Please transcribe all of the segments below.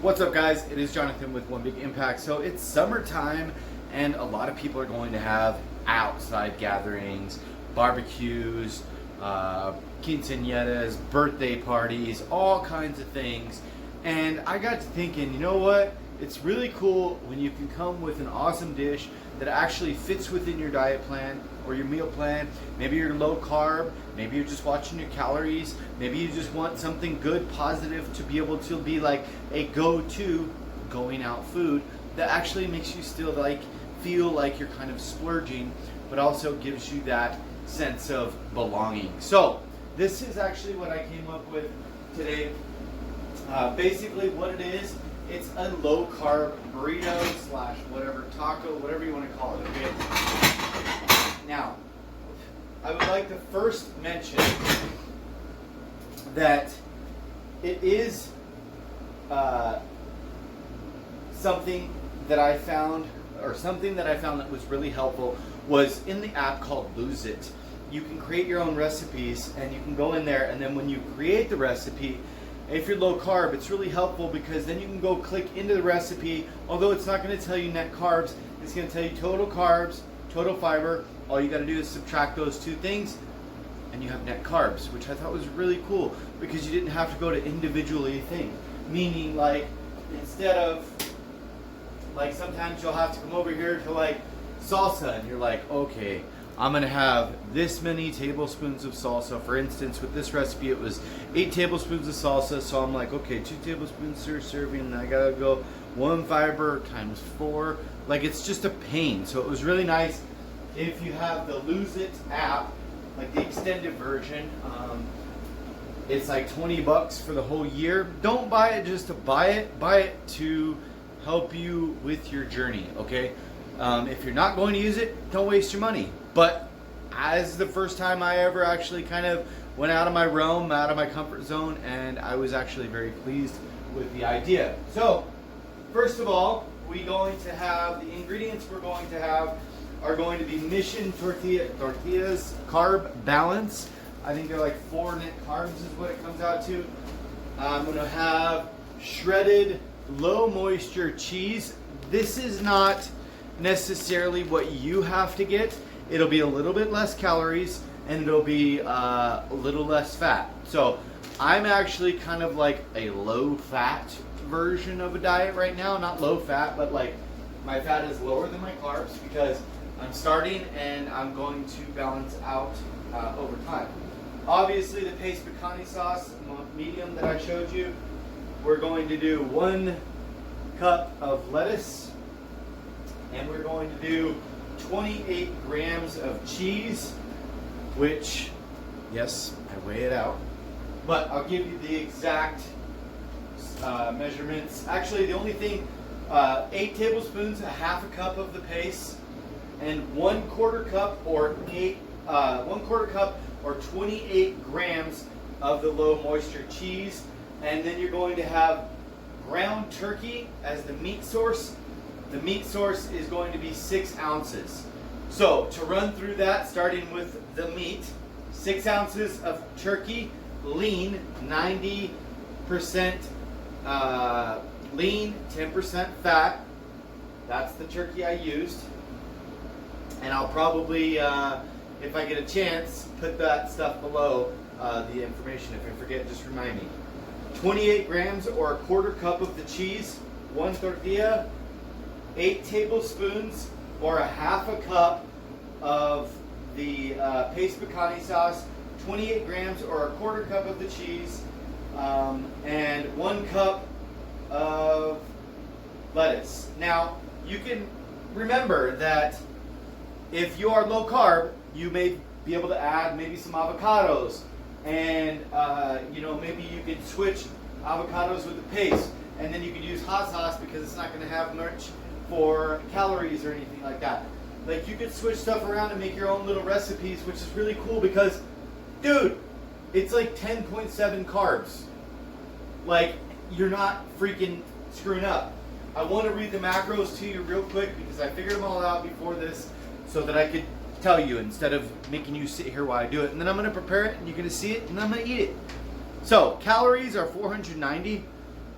What's up, guys? It is Jonathan with One Big Impact. So it's summertime and a lot of people are going to have outside gatherings, barbecues, quinceañeras, birthday parties, all kinds of things. And I got to thinking, you know what? It's really cool when you can come with an awesome dish that actually fits within your diet plan or your meal plan. Maybe you're low carb, maybe you're just watching your calories, maybe you just want something good, positive to be able to be like a go-to going out food that actually makes you still like feel like you're kind of splurging, but also gives you that sense of belonging. So this is actually what I came up with today. Basically what it is, it's a low carb burrito slash whatever, taco, whatever you want to call it, okay? Now, I would like to first mention that it is something that I found that was really helpful was in the app called Lose It. You can create your own recipes and you can go in there, and then when you create the recipe, if you're low carb, it's really helpful because then you can go click into the recipe. Although it's not going to tell you net carbs, it's going to tell you total carbs, total fiber. All you got to do is subtract those two things and you have net carbs, which I thought was really cool because you didn't have to go to individually thing. Meaning, like, instead of, like, sometimes you'll have to come over here to like salsa and you're like, okay, I'm going to have this many tablespoons of salsa. For instance, with this recipe, it was 8 tablespoons of salsa. So I'm like, okay, 2 tablespoons per serving. And I got to go 1 fiber times 4. Like, it's just a pain. So it was really nice if you have the Lose It app, like the extended version. It's like $20 for the whole year. Don't buy it just to buy it. Buy it to help you with your journey, okay? If you're not going to use it, don't waste your money. But as the first time I ever actually kind of went out of my realm, out of my comfort zone, and I was actually very pleased with the idea. So, first of all, we're going to have the ingredients we're going to have are going to be Mission tortillas carb balance. I think they're like 4 net carbs is what it comes out to. I'm going to have shredded low moisture cheese. This is not necessarily what you have to get. It'll be a little bit less calories and it'll be a little less fat. So I'm actually kind of like a low fat version of a diet right now. Not low fat, but like my fat is lower than my carbs because I'm starting and I'm going to balance out over time. Obviously the paste picante sauce, medium that I showed you, we're going to do 1 cup of lettuce and we're going to do 28 grams of cheese, which, yes, I weigh it out, but I'll give you the exact measurements. Actually, the only thing, 8 tablespoons, a half a cup of the paste, and 1/4 cup or 1/4 cup or 28 grams of the low moisture cheese. And then you're going to have ground turkey as the meat source. The meat source is going to be 6 ounces. So to run through that, starting with the meat, 6 ounces of turkey, lean, 90% lean, 10% fat. That's the turkey I used. And I'll probably, if I get a chance, put that stuff below the information. If I forget, just remind me. 28 grams or 1/4 cup of the cheese, 1 tortilla, 8 tablespoons or a half a cup of the paste picante sauce, 28 grams or a 1/4 cup of the cheese, and 1 cup of lettuce. Now, you can remember that if you are low carb, you may be able to add maybe some avocados, and maybe you could switch avocados with the paste, and then you could use hot sauce because it's not going to have much for calories or anything like that. Like, you could switch stuff around and make your own little recipes, which is really cool because, dude, it's like 10.7 carbs. Like, you're not freaking screwing up. I want to read the macros to you real quick because I figured them all out before this so that I could tell you instead of making you sit here while I do it. And then I'm going to prepare it and you're going to see it and I'm going to eat it. So calories are 490.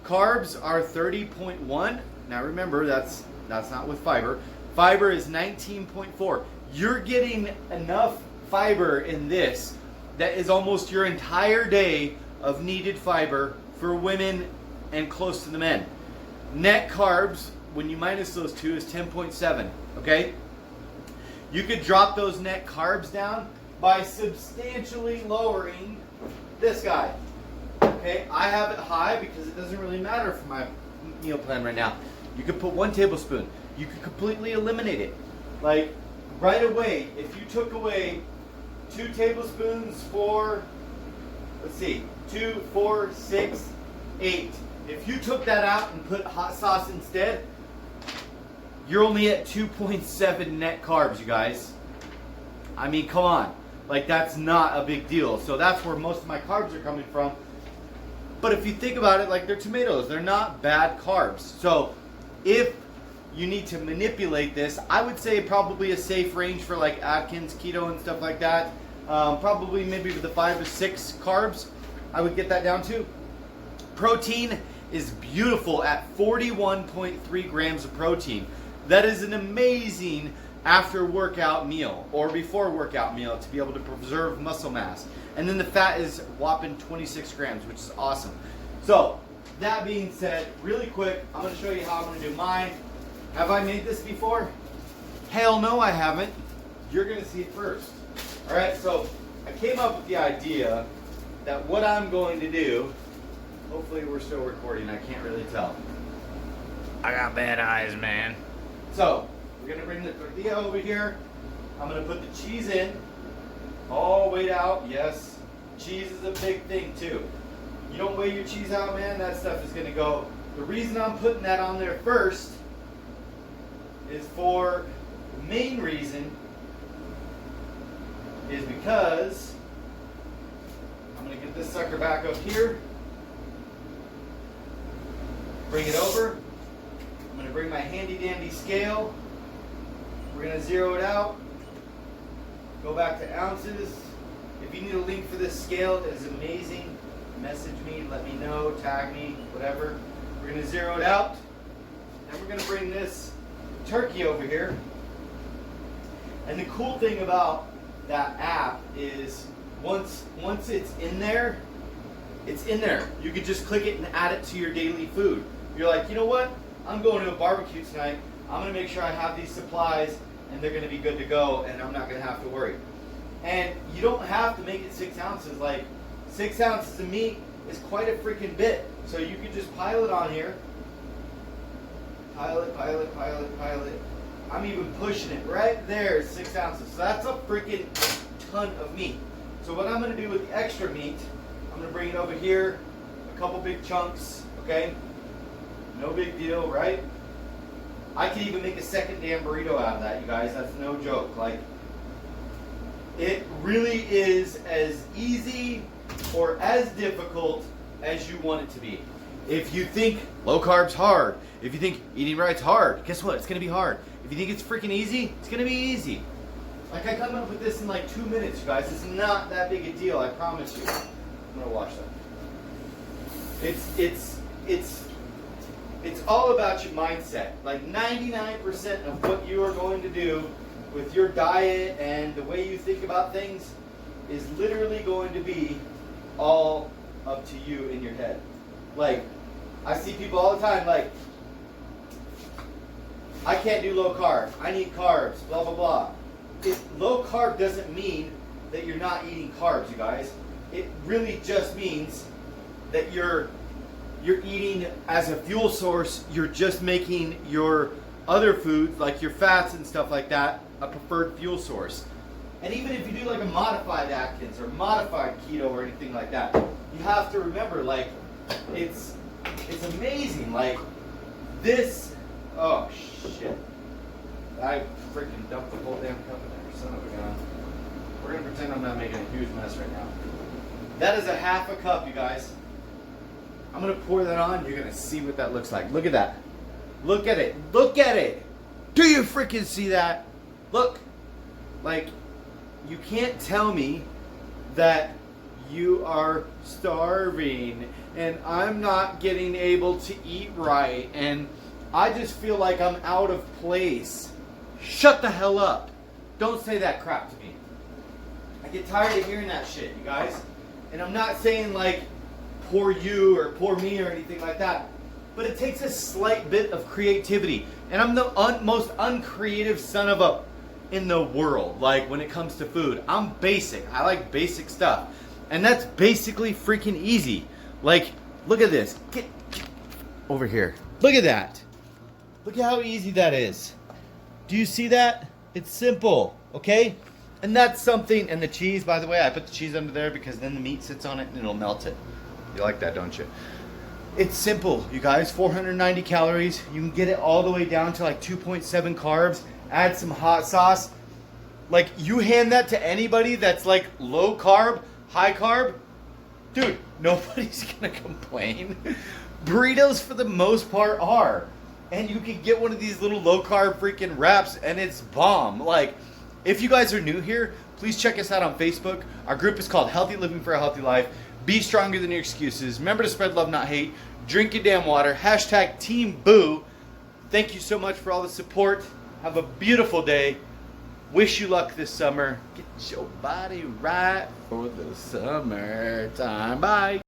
Carbs are 30.1. Now remember, that's not with fiber. Fiber is 19.4. You're getting enough fiber in this that is almost your entire day of needed fiber for women and close to the men. Net carbs, when you minus those two, is 10.7, okay? You could drop those net carbs down by substantially lowering this guy. Okay, I have it high because it doesn't really matter for my meal plan right now. You could put 1 tablespoon. You could completely eliminate it. Like, right away, if you took away 2 tablespoons for, let's see, 2, 4, 6, 8. If you took that out and put hot sauce instead, you're only at 2.7 net carbs, you guys. I mean, come on. Like, that's not a big deal. So that's where most of my carbs are coming from. But if you think about it, like, they're tomatoes. They're not bad carbs. So if you need to manipulate this, I would say probably a safe range for like Atkins, keto, and stuff like that. Probably maybe with the 5 or 6 carbs, I would get that down to. Protein is beautiful at 41.3 grams of protein. That is an amazing after workout meal or before workout meal to be able to preserve muscle mass. And then the fat is whopping 26 grams, which is awesome. So that being said, really quick, I'm going to show you how I'm going to do mine. Have I made this before? Hell no, I haven't. You're going to see it first. All right, so I came up with the idea that what I'm going to do, hopefully we're still recording, I can't really tell. I got bad eyes, man. So, we're going to bring the tortilla over here. I'm going to put the cheese in, all weighed out. Yes, cheese is a big thing too. You don't weigh your cheese out, man, that stuff is going to go. The reason I'm putting that on there first is for the main reason is because I'm going to get this sucker back up here, bring it over. I'm going to bring my handy dandy scale. We're going to zero it out. Go back to ounces. If you need a link for this scale, it is amazing. Message me, let me know, tag me, whatever. We're going to zero it out. Then we're going to bring this turkey over here. And the cool thing about that app is once it's in there, it's in there. You could just click it and add it to your daily food. You're like, you know what? I'm going to a barbecue tonight. I'm going to make sure I have these supplies and they're going to be good to go and I'm not going to have to worry. And you don't have to make it 6 ounces. Like 6 ounces of meat is quite a freaking bit. So you could just pile it on here. Pile it, pile it, pile it, pile it. I'm even pushing it right there, 6 ounces. So that's a freaking ton of meat. So what I'm going to do with the extra meat, I'm going to bring it over here, a couple big chunks, okay? No big deal, right? I could even make a second damn burrito out of that, you guys. That's no joke. Like, it really is as easy or as difficult as you want it to be. If you think low carb's hard, if you think eating right's hard, guess what? It's going to be hard. If you think it's freaking easy, it's going to be easy. Like, I come up with this in like 2 minutes, you guys. It's not that big a deal, I promise you. I'm going to watch that. It's all about your mindset. Like 99% of what you are going to do with your diet and the way you think about things is literally going to be all up to you in your head. Like, I see people all the time like, I can't do low carb. I need carbs, blah, blah, blah. Low carb doesn't mean that you're not eating carbs, you guys. It really just means that you're eating as a fuel source. You're just making your other foods, like your fats and stuff like that, a preferred fuel source. And even if you do like a modified Atkins or modified keto or anything like that, you have to remember, like, it's amazing. Like this, oh shit. I freaking dumped the whole damn cup in there, son of a gun. We're gonna pretend I'm not making a huge mess right now. That is a half a cup, you guys. I'm gonna pour that on. You're gonna see what that looks like. Look at that. Look at it. Look at it. Do you freaking see that? Look. Like, you can't tell me that you are starving and I'm not getting able to eat right and I just feel like I'm out of place. Shut the hell up. Don't say that crap to me. I get tired of hearing that shit, you guys. And I'm not saying like poor you or poor me or anything like that. But it takes a slight bit of creativity. And I'm the most uncreative son of a in the world. Like when it comes to food, I'm basic. I like basic stuff. And that's basically freaking easy. Like, look at this. Get over here. Look at that. Look at how easy that is. Do you see that? It's simple, okay? And that's something, and the cheese, by the way, I put the cheese under there because then the meat sits on it and it'll melt it. You like that, don't you? It's simple, you guys. 490 calories. You can get it all the way down to like 2.7 carbs. Add some hot sauce. Like, you hand that to anybody that's like low carb, high carb, dude, nobody's gonna complain. Burritos, for the most part, are. And you can get one of these little low carb freaking wraps and it's bomb. Like, if you guys are new here, please check us out on Facebook. Our group is called Healthy Living for a Healthy Life. Be stronger than your excuses. Remember to spread love, not hate. Drink your damn water. Hashtag Team Boo. Thank you so much for all the support. Have a beautiful day. Wish you luck this summer. Get your body right for the summertime. Bye.